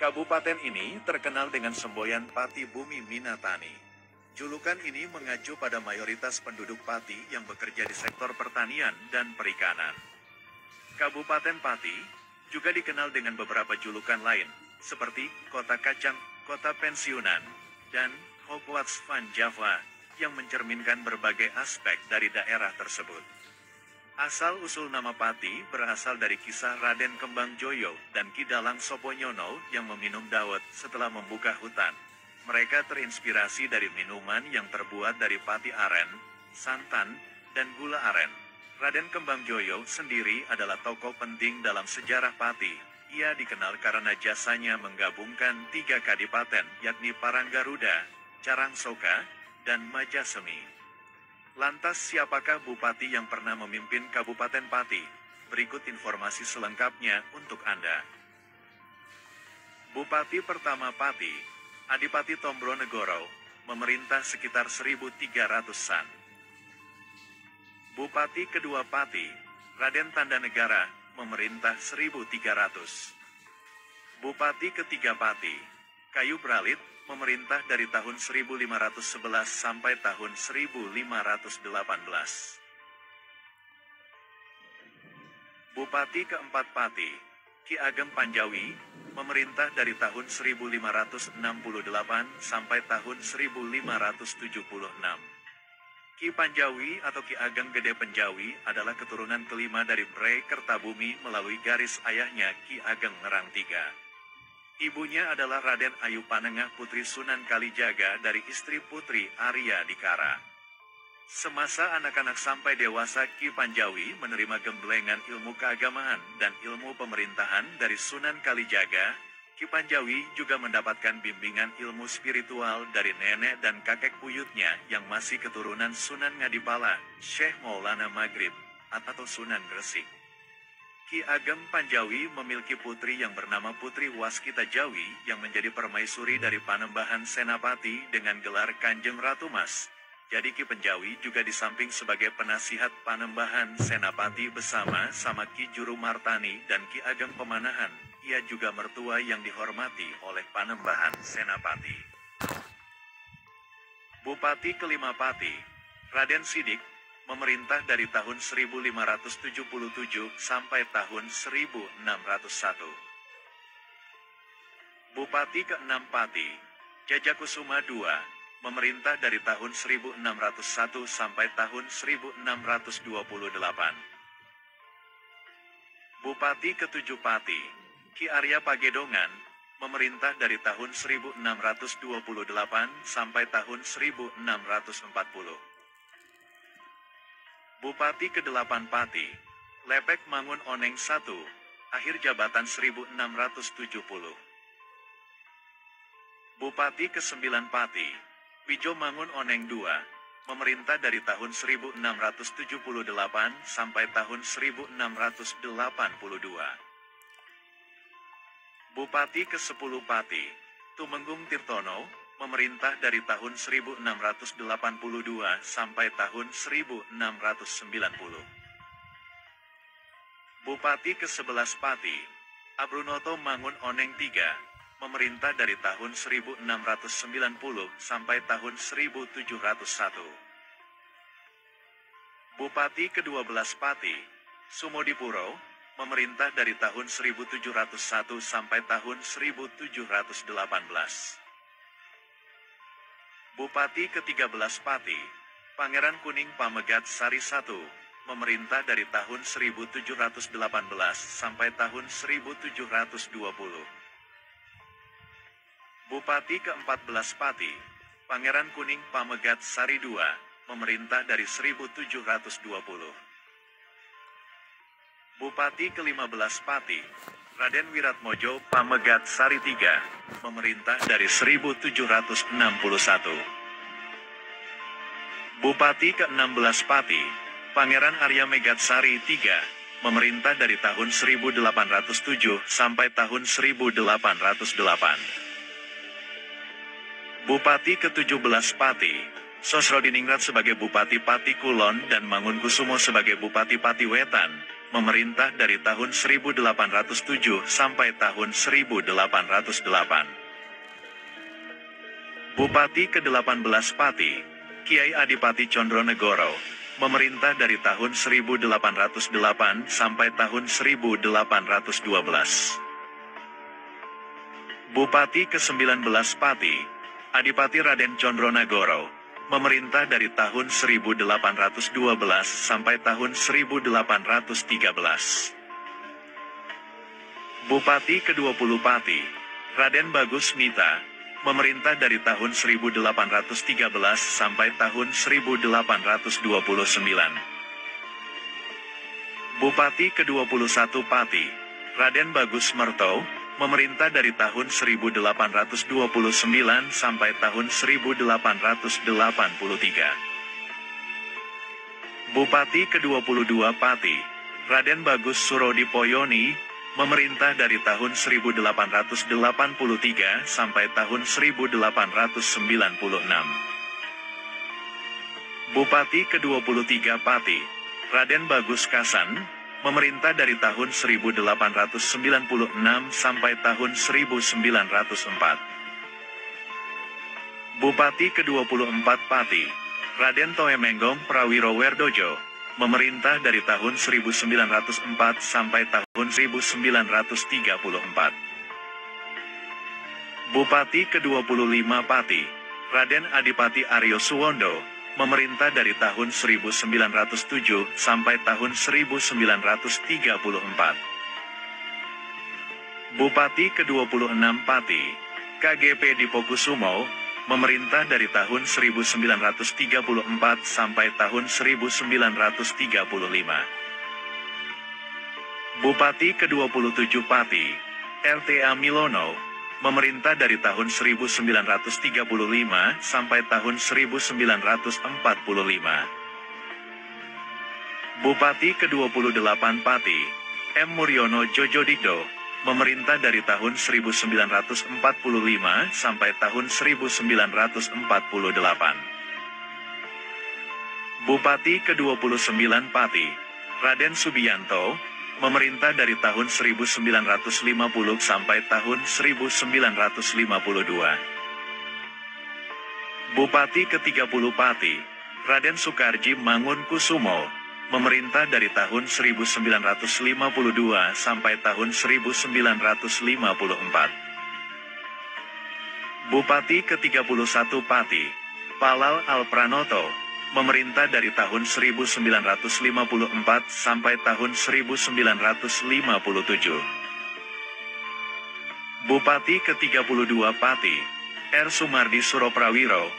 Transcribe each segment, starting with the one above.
Kabupaten ini terkenal dengan semboyan Pati Bumi Minatani. Julukan ini mengacu pada mayoritas penduduk Pati yang bekerja di sektor pertanian dan perikanan. Kabupaten Pati juga dikenal dengan beberapa julukan lain, seperti Kota Kacang, Kota Pensiunan, dan Hogwarts Van Java, yang mencerminkan berbagai aspek dari daerah tersebut. Asal-usul nama Pati berasal dari kisah Raden Kembang Joyo dan Ki Dalang Soponyono yang meminum dawet setelah membuka hutan. Mereka terinspirasi dari minuman yang terbuat dari pati aren, santan, dan gula aren. Raden Kembang Joyo sendiri adalah tokoh penting dalam sejarah Pati. Ia dikenal karena jasanya menggabungkan 3 kadipaten, yakni Paranggaruda, Carangsoka, dan Majasemi. Lantas siapakah bupati yang pernah memimpin Kabupaten Pati? Berikut informasi selengkapnya untuk Anda. Bupati pertama Pati, Adipati Tombronegoro, memerintah sekitar 1300-an. Bupati kedua Pati, Raden Tandanegara, memerintah 1300. Bupati ketiga Pati, Kayu Bralit, memerintah dari tahun 1511 sampai tahun 1518. Bupati keempat Pati, Ki Ageng Panjawi, memerintah dari tahun 1568 sampai tahun 1576. Ki Panjawi atau Ki Ageng Gede Penjawi adalah keturunan kelima dari Bre Kertabumi melalui garis ayahnya Ki Ageng Ngerang III. Ibunya adalah Raden Ayu Panengah Putri Sunan Kalijaga dari istri Putri Arya Dikara. Semasa anak-anak sampai dewasa, Ki Panjawi menerima gemblengan ilmu keagamaan dan ilmu pemerintahan dari Sunan Kalijaga. Ki Panjawi juga mendapatkan bimbingan ilmu spiritual dari nenek dan kakek buyutnya yang masih keturunan Sunan Ngadipala, Syekh Maulana Maghrib, atau Sunan Gresik. Ki Ageng Panjawi memiliki putri yang bernama Putri Waskita Jawi yang menjadi permaisuri dari Panembahan Senapati dengan gelar Kanjeng Ratu Mas. Jadi Ki Panjawi juga di samping sebagai penasihat Panembahan Senapati bersama sama Ki Juru Martani dan Ki Ageng Pemanahan, ia juga mertua yang dihormati oleh Panembahan Senapati. Bupati kelima Pati, Raden Sidik, memerintah dari tahun 1577 sampai tahun 1601. Bupati keenam Pati, Jajakusuma II, memerintah dari tahun 1601 sampai tahun 1628. Bupati ketujuh Pati, Ki Arya Pagedongan, memerintah dari tahun 1628 sampai tahun 1640. Bupati ke-8 Pati, Lepek Mangun Oneng I, akhir jabatan 1670. Bupati ke-9 Pati, Wijo Mangun Oneng II, memerintah dari tahun 1678 sampai tahun 1682. Bupati ke-10 Pati, Tumenggung Tirtono, memerintah dari tahun 1682 sampai tahun 1690. Bupati ke-11 Pati, Abrunoto Mangun Oneng III, memerintah dari tahun 1690 sampai tahun 1701. Bupati ke-12 Pati, Sumodipuro, memerintah dari tahun 1701 sampai tahun 1718. Bupati ke-13 Pati, Pangeran Kuning Pamegat Sari I, memerintah dari tahun 1718 sampai tahun 1720. Bupati ke-14 Pati, Pangeran Kuning Pamegat Sari II, memerintah dari 1720. Bupati ke-15 Pati, Raden Wiratmojo Pamegat Sari III, memerintah dari 1761. Bupati ke-16 Pati, Pangeran Arya Megatsari III, memerintah dari tahun 1807 sampai tahun 1808. Bupati ke-17 Pati, Sosrodiningrat sebagai Bupati Pati Kulon dan Mangunkusumo sebagai Bupati Pati Wetan, memerintah dari tahun 1807 sampai tahun 1808. Bupati ke-18 Pati, Kiai Adipati Condronegoro, memerintah dari tahun 1808 sampai tahun 1812. Bupati ke-19 Pati, Adipati Raden Condronegoro, memerintah dari tahun 1812 sampai tahun 1813. Bupati ke-20 Pati, Raden Bagus Mita, memerintah dari tahun 1813 sampai tahun 1829. Bupati ke-21 Pati, Raden Bagus Merto, memerintah dari tahun 1829 sampai tahun 1883. Bupati ke-22 Pati, Raden Bagus Surodipoyoni, memerintah dari tahun 1883 sampai tahun 1896. Bupati ke-23 Pati, Raden Bagus Kasan, memerintah dari tahun 1896 sampai tahun 1904. Bupati ke-24 Pati, Raden Toemenggong Prawiro Werdojo, memerintah dari tahun 1904 sampai tahun 1934. Bupati ke-25 Pati, Raden Adipati Aryo Suwondo, memerintah dari tahun 1907 sampai tahun 1934. Bupati ke-26 Pati, KGP Dipokusumo, memerintah dari tahun 1934 sampai tahun 1935. Bupati ke-27 Pati, RTA Milono, memerintah dari tahun 1935 sampai tahun 1945. Bupati ke-28 Pati, M. Muryono Jojodikdo, memerintah dari tahun 1945 sampai tahun 1948. Bupati ke-29 Pati, Raden Subianto, memerintah dari tahun 1950 sampai tahun 1952. Bupati ke-30 Pati, Raden Soekarji Mangunkusumo, memerintah dari tahun 1952 sampai tahun 1954. Bupati ke-31 Pati, Palal Alpranoto, memerintah dari tahun 1954 sampai tahun 1957. Bupati ke-32 Pati, R. Sumardi Suroprawiro,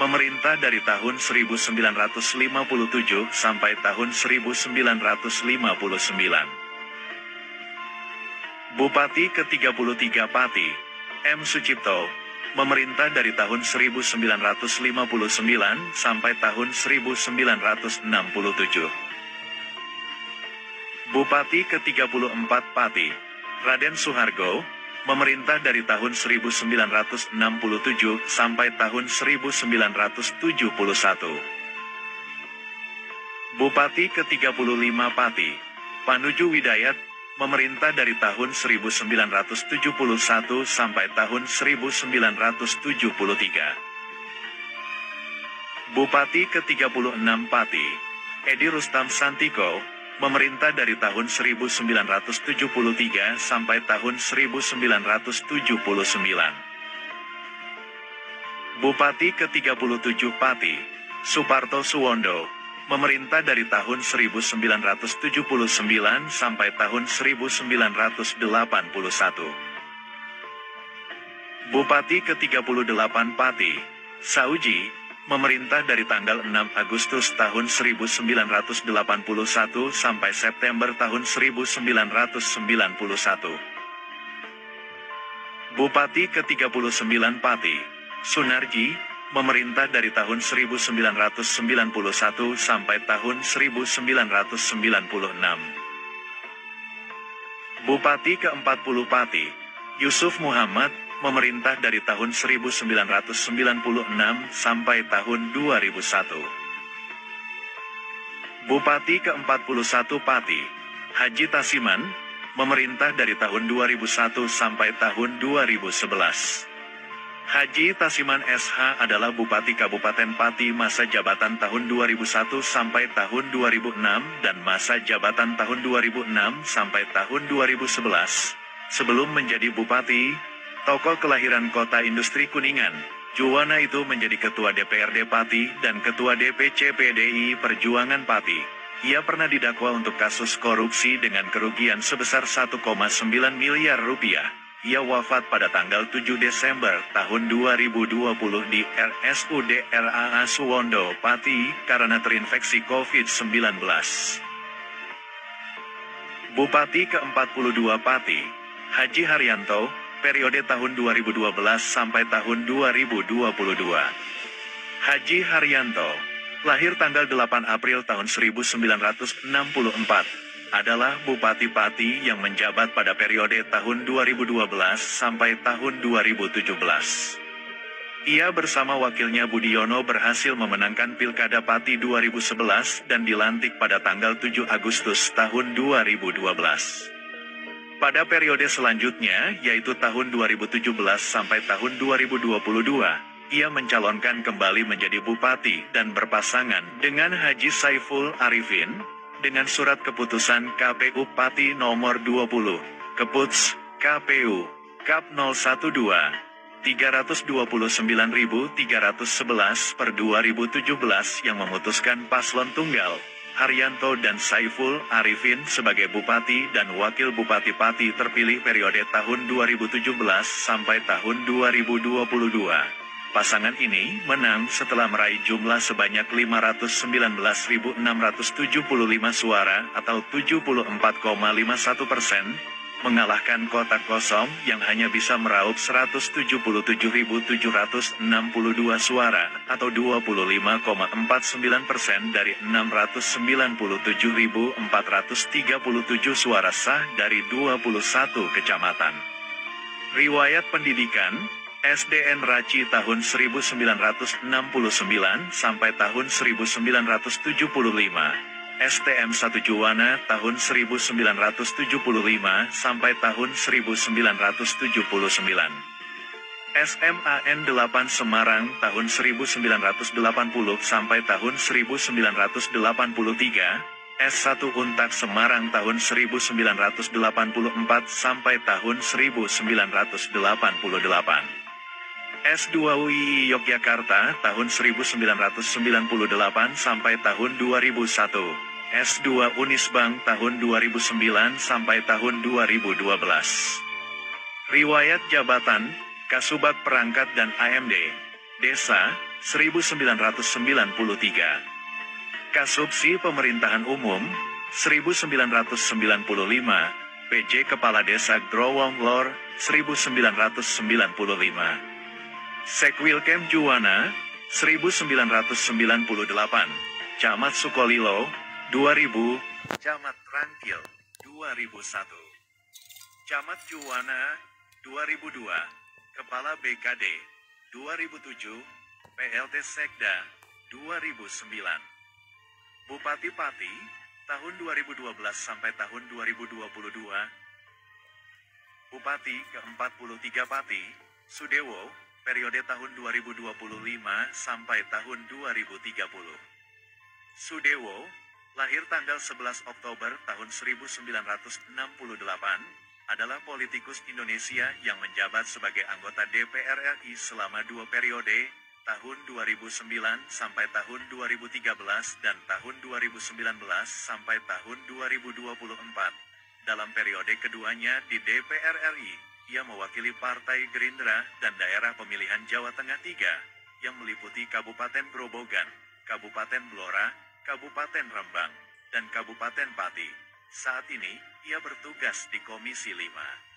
memerintah dari tahun 1957 sampai tahun 1959. Bupati ke-33 Pati, M. Sucipto, memerintah dari tahun 1959 sampai tahun 1967. Bupati ke-34 Pati, Raden Suhargo, memerintah dari tahun 1967 sampai tahun 1971. Bupati ke-35 Pati, Panuju Widayat, memerintah dari tahun 1971 sampai tahun 1973. Bupati ke-36 Pati, Edi Rustam Santiko, memerintah dari tahun 1973 sampai tahun 1979. Bupati ke-37 Pati, Suparto Suwondo, memerintah dari tahun 1979 sampai tahun 1981. Bupati ke-38 Pati, Sauji, memerintah dari tanggal 6 Agustus tahun 1981 sampai September tahun 1991. Bupati ke-39 Pati, Sunarji, memerintah dari tahun 1991 sampai tahun 1996. Bupati ke-40 Pati, Yusuf Muhammad, memerintah dari tahun 1996 sampai tahun 2001. Bupati ke-41 Pati, Haji Tasiman, memerintah dari tahun 2001 sampai tahun 2011. Haji Tasiman SH adalah Bupati Kabupaten Pati masa jabatan tahun 2001 sampai tahun 2006 dan masa jabatan tahun 2006 sampai tahun 2011. Sebelum menjadi Bupati, tokoh kelahiran Kota Industri Kuningan, Juwana itu menjadi Ketua DPRD Pati dan Ketua DPC PDI Perjuangan Pati. Ia pernah didakwa untuk kasus korupsi dengan kerugian sebesar 1,9 miliar rupiah. Ia wafat pada tanggal 7 Desember tahun 2020 di RSUD RAA Suwondo, Pati, karena terinfeksi COVID-19. Bupati ke-42 Pati, Haji Haryanto, periode tahun 2012 sampai tahun 2022. Haji Haryanto, lahir tanggal 8 April tahun 1964. Adalah Bupati Pati yang menjabat pada periode tahun 2012 sampai tahun 2017. Ia bersama wakilnya Budiono berhasil memenangkan Pilkada Pati 2011 dan dilantik pada tanggal 7 Agustus tahun 2012. Pada periode selanjutnya, yaitu tahun 2017 sampai tahun 2022, ia mencalonkan kembali menjadi Bupati dan berpasangan dengan Haji Saiful Arifin, dengan surat keputusan KPU Pati nomor 20, Keputs, KPU, Kap 012, 329.311 per 2017 yang memutuskan paslon tunggal, Haryanto dan Saiful Arifin sebagai Bupati dan Wakil Bupati Pati terpilih periode tahun 2017 sampai tahun 2022. Pasangan ini menang setelah meraih jumlah sebanyak 519.675 suara atau 74,51%, mengalahkan kotak kosong yang hanya bisa meraup 177.762 suara atau 25,49% dari 697.437 suara sah dari 21 kecamatan. Riwayat pendidikan, SDN Raci tahun 1969 sampai tahun 1975, STM 1 Juwana tahun 1975 sampai tahun 1979, SMAN 8 Semarang tahun 1980 sampai tahun 1983, S1 Untak Semarang tahun 1984 sampai tahun 1988. S2 UII Yogyakarta tahun 1998 sampai tahun 2001. S2 Unisbank tahun 2009 sampai tahun 2012. Riwayat jabatan, Kasubag Perangkat dan AMD, Desa, 1993. Kasubsi Pemerintahan Umum, 1995, PJ Kepala Desa Growong Lor, 1995. Sekwilkem Juwana, 1998, Camat Sukolilo, 2000, Camat Rangkil, 2001. Camat Juwana, 2002, Kepala BKD, 2007, PLT Sekda, 2009. Bupati Pati, tahun 2012 sampai tahun 2022. Bupati ke-43 Pati, Sudewo, periode tahun 2025 sampai tahun 2030. Sudewo, lahir tanggal 11 Oktober tahun 1968, adalah politikus Indonesia yang menjabat sebagai anggota DPR RI selama 2 periode, tahun 2009 sampai tahun 2013 dan tahun 2019 sampai tahun 2024. Dalam periode keduanya di DPR RI, ia mewakili Partai Gerindra dan daerah pemilihan Jawa Tengah 3, yang meliputi Kabupaten Grobogan, Kabupaten Blora, Kabupaten Rembang, dan Kabupaten Pati. Saat ini, ia bertugas di Komisi 5.